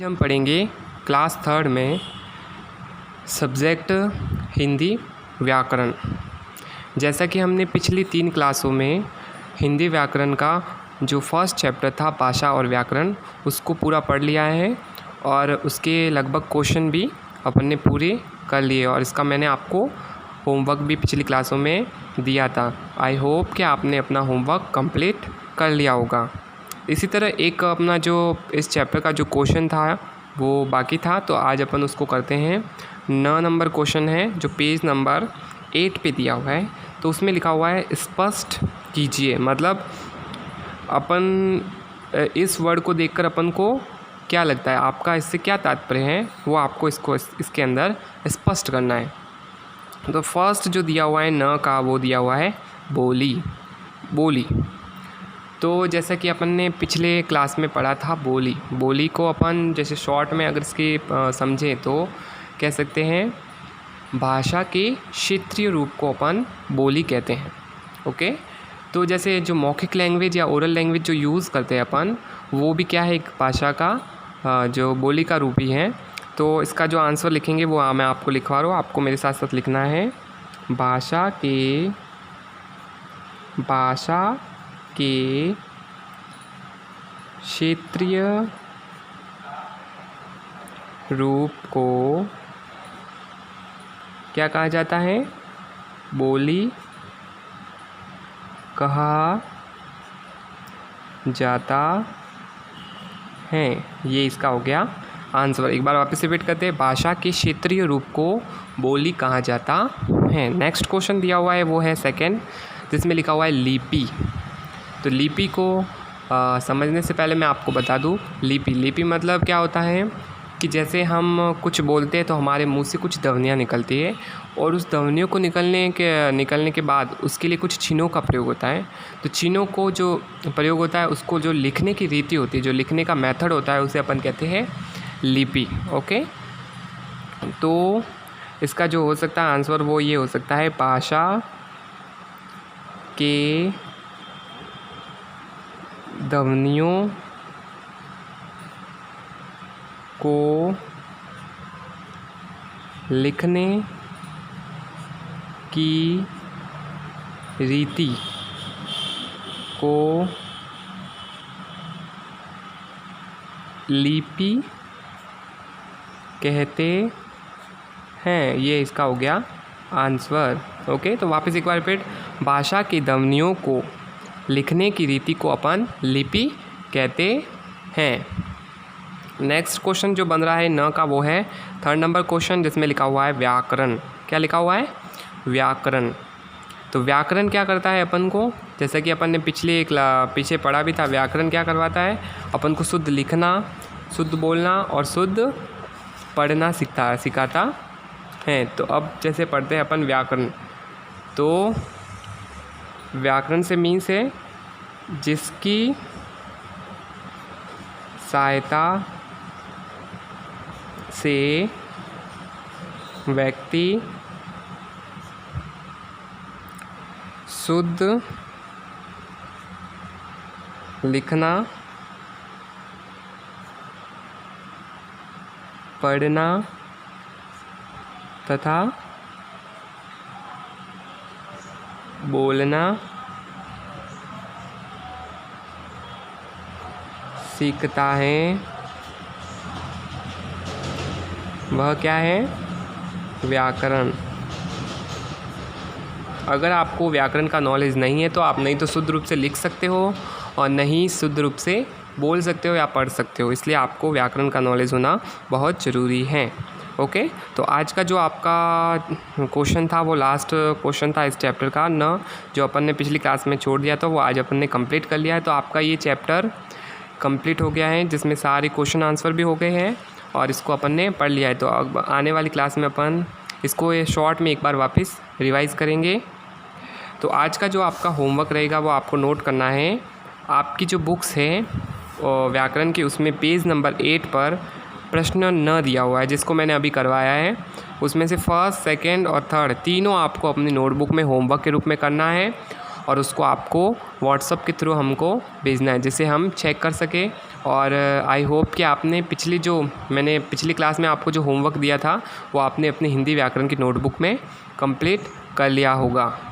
आज हम पढ़ेंगे क्लास थर्ड में सब्जेक्ट हिंदी व्याकरण। जैसा कि हमने पिछली 3 क्लासों में हिंदी व्याकरण का जो फर्स्ट चैप्टर था भाषा और व्याकरण उसको पूरा पढ़ लिया है और उसके लगभग क्वेश्चन भी अपन ने पूरे कर लिए और इसका मैंने आपको होमवर्क भी पिछली क्लासों में दिया था। आई होप कि आपने अपना होमवर्क कंप्लीट कर लिया होगा। इसी तरह एक अपना जो इस चैप्टर का जो क्वेश्चन था वो बाकी था, तो आज अपन उसको करते हैं। 9 नंबर क्वेश्चन है जो पेज नंबर 8 पे दिया हुआ है। तो उसमें लिखा हुआ है स्पष्ट कीजिए, मतलब अपन इस वर्ड को देखकर अपन को क्या लगता है, आपका इससे क्या तात्पर्य है, वो आपको इसके अंदर स्पष्ट करना है। तो फर्स्ट जो दिया हुआ है न का, वो दिया हुआ है बोली। बोली तो जैसा कि अपन ने पिछले क्लास में पढ़ा था बोली को अपन जैसे शॉर्ट में अगर इसके समझें तो कह सकते हैं भाषा के क्षेत्रीय रूप को अपन बोली कहते हैं। ओके, तो जैसे जो मौखिक लैंग्वेज या ओरल लैंग्वेज जो यूज़ करते हैं अपन, वो भी क्या है, एक भाषा का जो बोली का रूप ही है। तो इसका जो आंसर लिखेंगे वो मैं आपको लिखवा रहा हूँ, आपको मेरे साथ साथ लिखना है। भाषा के क्षेत्रीय रूप को क्या कहा जाता है, बोली कहा जाता है। ये इसका हो गया आंसर। एक बार वापस रिपीट करते हैं, भाषा के क्षेत्रीय रूप को बोली कहा जाता है। नेक्स्ट क्वेश्चन दिया हुआ है वो है सेकंड, जिसमें लिखा हुआ है लिपि। तो लिपि को समझने से पहले मैं आपको बता दूं, लिपि मतलब क्या होता है कि जैसे हम कुछ बोलते हैं तो हमारे मुंह से कुछ ध्वनियाँ निकलती है और उस ध्वनियों को निकलने के बाद उसके लिए कुछ चिन्हों का प्रयोग होता है। तो चिन्हों को जो प्रयोग होता है उसको जो लिखने की रीति होती है, जो लिखने का मेथड होता है, उसे अपन कहते हैं लिपि। ओके, तो इसका जो हो सकता है आंसर वो ये हो सकता है, भाषा के ध्वनियों को लिखने की रीति को लिपि कहते हैं। ये इसका हो गया आंसर। ओके, तो वापस एक बार रिपीट, भाषा की ध्वनियों को लिखने की रीति को अपन लिपि कहते हैं। नेक्स्ट क्वेश्चन जो बन रहा है न का, वो है 3rd नंबर क्वेश्चन, जिसमें लिखा हुआ है व्याकरण। क्या लिखा हुआ है, व्याकरण। तो व्याकरण क्या करता है अपन को, जैसा कि अपन ने पीछे पढ़ा भी था, व्याकरण क्या करवाता है अपन को, शुद्ध लिखना, शुद्ध बोलना और शुद्ध पढ़ना सिखाता है। तो अब जैसे पढ़ते हैं अपन व्याकरण, तो व्याकरण से मीन्स है जिसकी सहायता से व्यक्ति शुद्ध लिखना, पढ़ना तथा बोलना सीखता है, वह क्या है, व्याकरण। अगर आपको व्याकरण का नॉलेज नहीं है तो आप नहीं तो शुद्ध रूप से लिख सकते हो और नहीं शुद्ध रूप से बोल सकते हो या पढ़ सकते हो, इसलिए आपको व्याकरण का नॉलेज होना बहुत ज़रूरी है। ओके, तो आज का जो आपका क्वेश्चन था वो लास्ट क्वेश्चन था इस चैप्टर का न, जो अपन ने पिछली क्लास में छोड़ दिया था वो आज अपन ने कंप्लीट कर लिया है। तो आपका ये चैप्टर कंप्लीट हो गया है, जिसमें सारे क्वेश्चन आंसर भी हो गए हैं और इसको अपन ने पढ़ लिया है। तो अब आने वाली क्लास में अपन इसको शॉर्ट में एक बार वापस रिवाइज़ करेंगे। तो आज का जो आपका होमवर्क रहेगा वो आपको नोट करना है। आपकी जो बुक्स है व्याकरण की, उसमें पेज नंबर 8 पर प्रश्न न दिया हुआ है, जिसको मैंने अभी करवाया है। उसमें से फर्स्ट, सेकंड और थर्ड तीनों आपको अपनी नोटबुक में होमवर्क के रूप में करना है और उसको आपको व्हाट्सएप के थ्रू हमको भेजना है, जिससे हम चेक कर सकें और आई होप कि आपने मैंने पिछली क्लास में आपको जो होमवर्क दिया था वो आपने अपने हिंदी व्याकरण की नोटबुक में कंप्लीट कर लिया होगा।